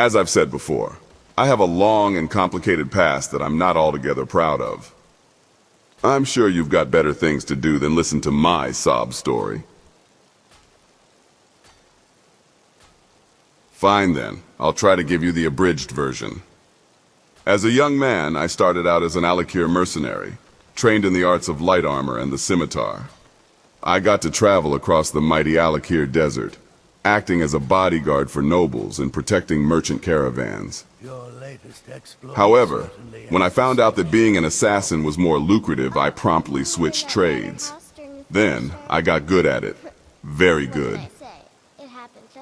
As I've said before, I have a long and complicated past that I'm not altogether proud of. I'm sure you've got better things to do than listen to my sob story. Fine then, I'll try to give you the abridged version. As a young man, I started out as an Alikir mercenary, trained in the arts of light armor and the scimitar. I got to travel across the mighty Alikir desert, acting as a bodyguard for nobles and protecting merchant caravans. However, when I found out that being an assassin was more lucrative, I promptly switched trades. Then, I got good at it. Very good.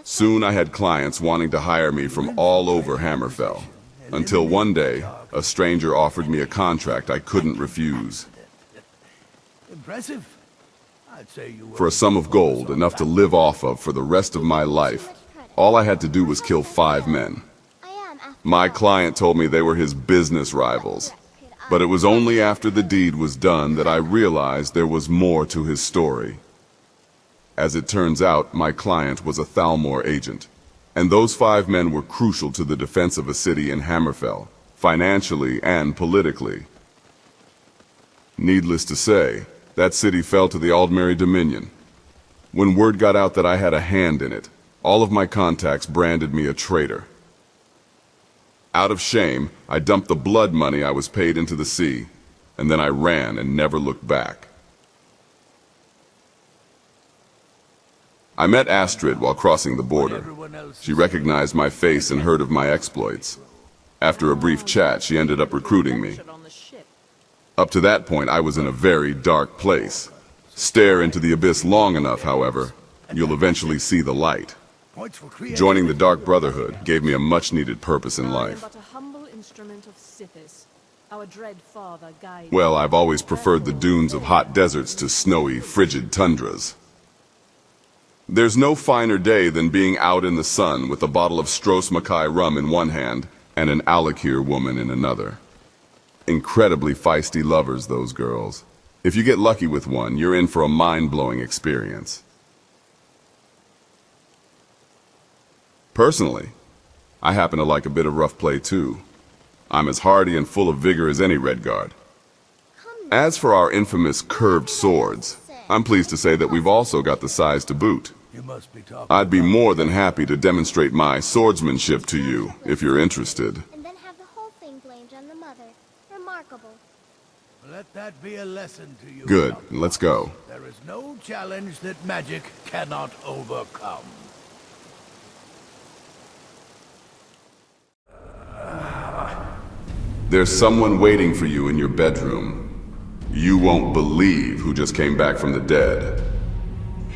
Soon I had clients wanting to hire me from all over Hammerfell, until one day, a stranger offered me a contract I couldn't refuse. Impressive. For a sum of gold, enough to live off of for the rest of my life, all I had to do was kill 5 men. My client told me they were his business rivals, but it was only after the deed was done that I realized there was more to his story. As it turns out, my client was a Thalmor agent, and those 5 men were crucial to the defense of a city in Hammerfell, financially and politically. Needless to say, that city fell to the Aldmeri Dominion. When word got out that I had a hand in it, all of my contacts branded me a traitor. Out of shame, I dumped the blood money I was paid into the sea, and then I ran and never looked back. I met Astrid while crossing the border. She recognized my face and heard of my exploits. After a brief chat, she ended up recruiting me. Up to that point, I was in a very dark place. Stare into the abyss long enough, however, you'll eventually see the light. Joining the Dark Brotherhood gave me a much-needed purpose in life. Well, I've always preferred the dunes of hot deserts to snowy, frigid tundras. There's no finer day than being out in the sun with a bottle of Stros Mackay rum in one hand and an Alikir woman in another. Incredibly feisty lovers, those girls. If you get lucky with one, you're in for a mind-blowing experience. Personally, I happen to like a bit of rough play too. I'm as hardy and full of vigor as any Redguard. As for our infamous curved swords, I'm pleased to say that we've also got the size to boot. I'd be more than happy to demonstrate my swordsmanship to you, if you're interested. And then have the whole thing blamed on the mother. Remarkable. Let that be a lesson to you. Good, let's go. There is no challenge that magic cannot overcome. There's someone waiting for you in your bedroom. You won't believe who just came back from the dead.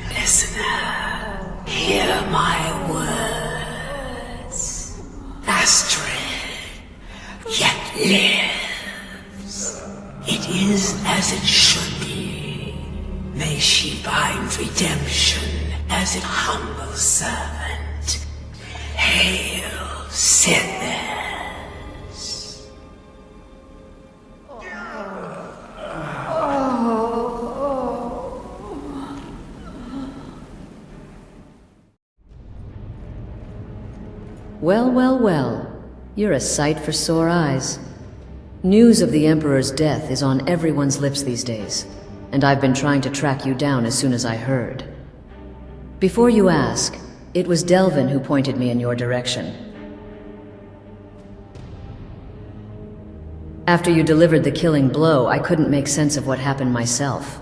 Listener, hear my words. Astrid yet lives. It is as it should be. May she find redemption as its humble servant. Hail, Sithis. Well, well, well. You're a sight for sore eyes. News of the Emperor's death is on everyone's lips these days, and I've been trying to track you down as soon as I heard. Before you ask, it was Delvin who pointed me in your direction. After you delivered the killing blow, I couldn't make sense of what happened myself.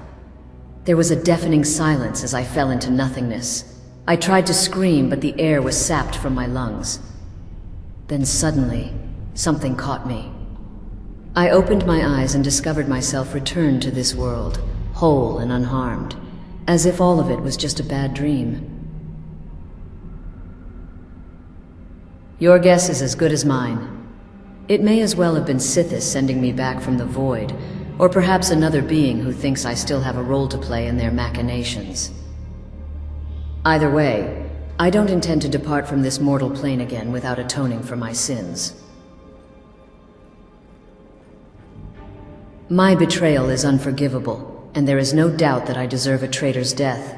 There was a deafening silence as I fell into nothingness. I tried to scream, but the air was sapped from my lungs. Then suddenly, something caught me. I opened my eyes and discovered myself returned to this world, whole and unharmed, as if all of it was just a bad dream. Your guess is as good as mine. It may as well have been Sithis sending me back from the void, or perhaps another being who thinks I still have a role to play in their machinations. Either way, I don't intend to depart from this mortal plane again without atoning for my sins. My betrayal is unforgivable, and there is no doubt that I deserve a traitor's death.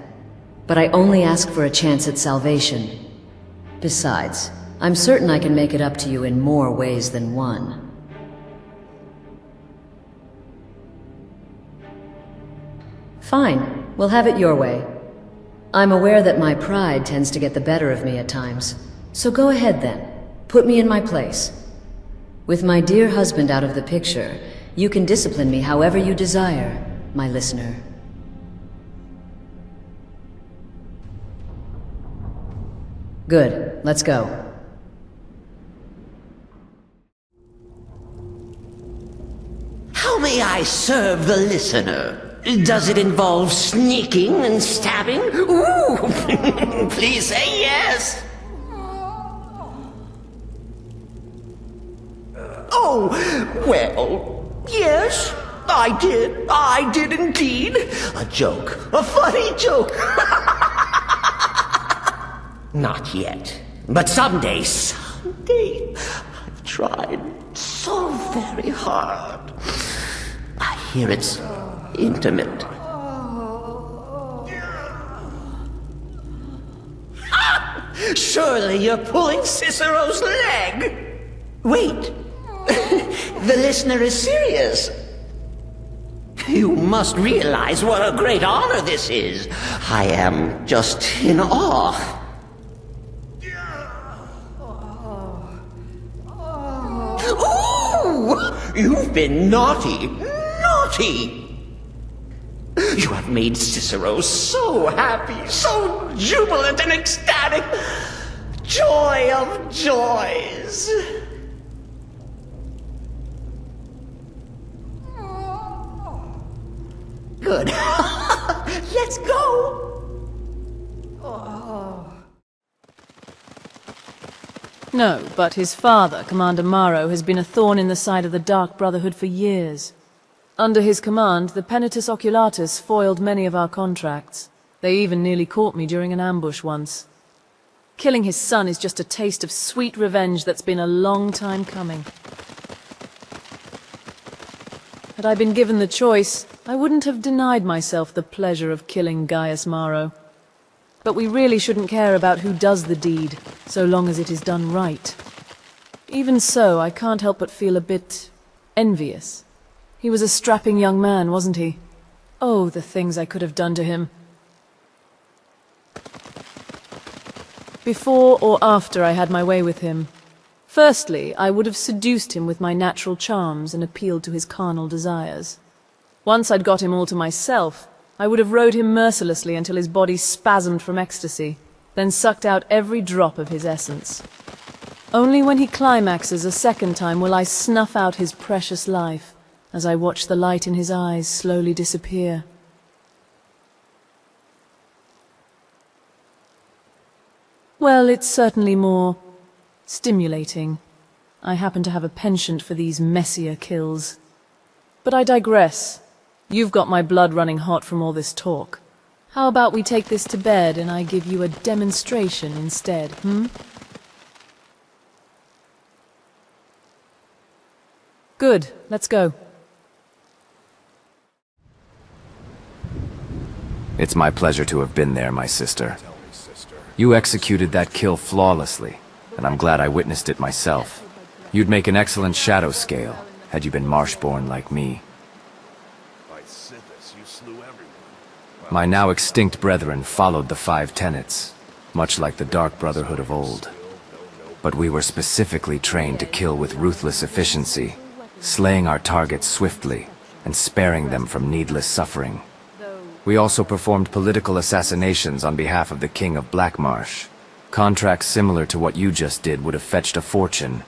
But I only ask for a chance at salvation. Besides, I'm certain I can make it up to you in more ways than one. Fine, we'll have it your way. I'm aware that my pride tends to get the better of me at times. So go ahead then. Put me in my place. With my dear husband out of the picture, you can discipline me however you desire, my listener. Good, let's go. How may I serve the listener? Does it involve sneaking and stabbing? Ooh, please say yes. Oh, well, yes, I did. I did indeed. A joke. A funny joke. Not yet. But someday, I've tried so very hard. I hear it's intimate. Surely you're pulling Cicero's leg. Wait. The listener is serious. You must realize what a great honor this is. I am just in awe. Ooh! You've been naughty. Naughty! You have made Cicero so happy, so jubilant and ecstatic. Joy of joys. Good. Let's go. No, but his father, Commander Maro, has been a thorn in the side of the Dark Brotherhood for years. Under his command, the Penitus Oculatus foiled many of our contracts. They even nearly caught me during an ambush once. Killing his son is just a taste of sweet revenge that's been a long time coming. Had I been given the choice, I wouldn't have denied myself the pleasure of killing Gaius Maro. But we really shouldn't care about who does the deed, so long as it is done right. Even so, I can't help but feel a bit envious. He was a strapping young man, wasn't he? Oh, the things I could have done to him. Before or after I had my way with him. Firstly, I would have seduced him with my natural charms and appealed to his carnal desires. Once I'd got him all to myself, I would have rode him mercilessly until his body spasmed from ecstasy, then sucked out every drop of his essence. Only when he climaxes a second time will I snuff out his precious life, as I watch the light in his eyes slowly disappear. Well, it's certainly more stimulating. I happen to have a penchant for these messier kills. But I digress. You've got my blood running hot from all this talk. How about we take this to bed and I give you a demonstration instead, Good, let's go. It's my pleasure to have been there, my sister. You executed that kill flawlessly, and I'm glad I witnessed it myself. You'd make an excellent shadow scale, had you been marshborn like me. My now extinct brethren followed the 5 tenets, much like the Dark Brotherhood of old. But we were specifically trained to kill with ruthless efficiency, slaying our targets swiftly and sparing them from needless suffering. We also performed political assassinations on behalf of the King of Blackmarsh. Contracts similar to what you just did would have fetched a fortune.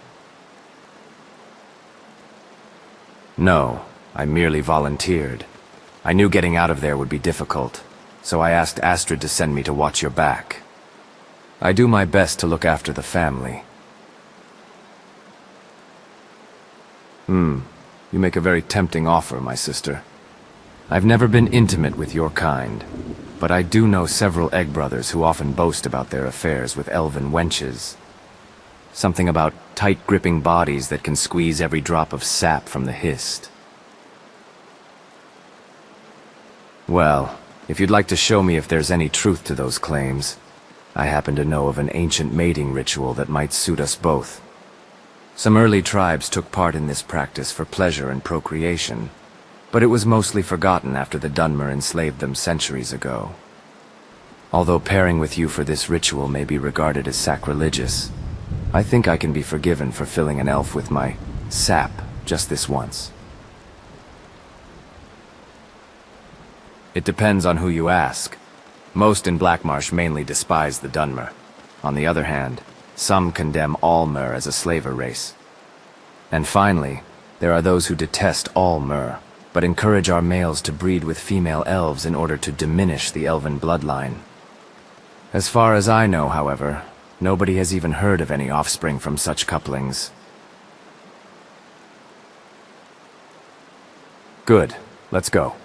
No, I merely volunteered. I knew getting out of there would be difficult, so I asked Astrid to send me to watch your back. I do my best to look after the family. You make a very tempting offer, my sister. I've never been intimate with your kind, but I do know several egg brothers who often boast about their affairs with elven wenches. Something about tight-gripping bodies that can squeeze every drop of sap from the hist. Well, if you'd like to show me if there's any truth to those claims, I happen to know of an ancient mating ritual that might suit us both. Some early tribes took part in this practice for pleasure and procreation, but it was mostly forgotten after the Dunmer enslaved them centuries ago. Although pairing with you for this ritual may be regarded as sacrilegious, I think I can be forgiven for filling an elf with my sap just this once. It depends on who you ask. Most in Blackmarsh mainly despise the Dunmer. On the other hand, some condemn all Mer as a slaver race. And finally, there are those who detest all Mer, but encourage our males to breed with female elves in order to diminish the elven bloodline. As far as I know, however, nobody has even heard of any offspring from such couplings. Good. Let's go.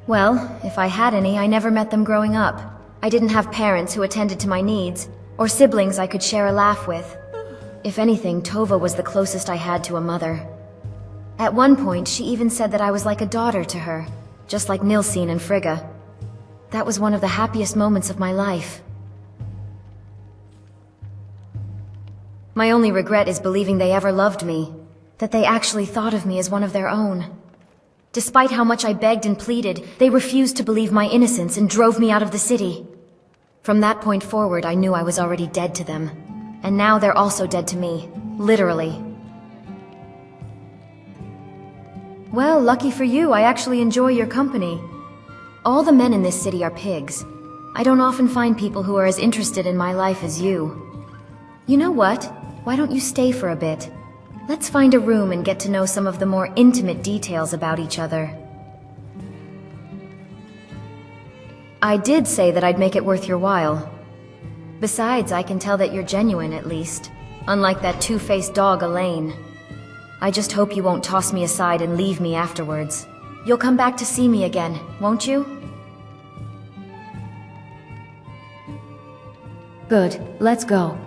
Well, if I had any, I never met them growing up. I didn't have parents who attended to my needs, or siblings I could share a laugh with. If anything, Tova was the closest I had to a mother. At one point, she even said that I was like a daughter to her, just like Nilsine and Frigga. That was one of the happiest moments of my life. My only regret is believing they ever loved me, that they actually thought of me as one of their own. Despite how much I begged and pleaded, they refused to believe my innocence and drove me out of the city. From that point forward, I knew I was already dead to them. And now they're also dead to me. Literally. Well, lucky for you, I actually enjoy your company. All the men in this city are pigs. I don't often find people who are as interested in my life as you. You know what? Why don't you stay for a bit? Let's find a room and get to know some of the more intimate details about each other. I did say that I'd make it worth your while. Besides, I can tell that you're genuine, at least. Unlike that two-faced dog, Elaine. I just hope you won't toss me aside and leave me afterwards. You'll come back to see me again, won't you? Good. Let's go.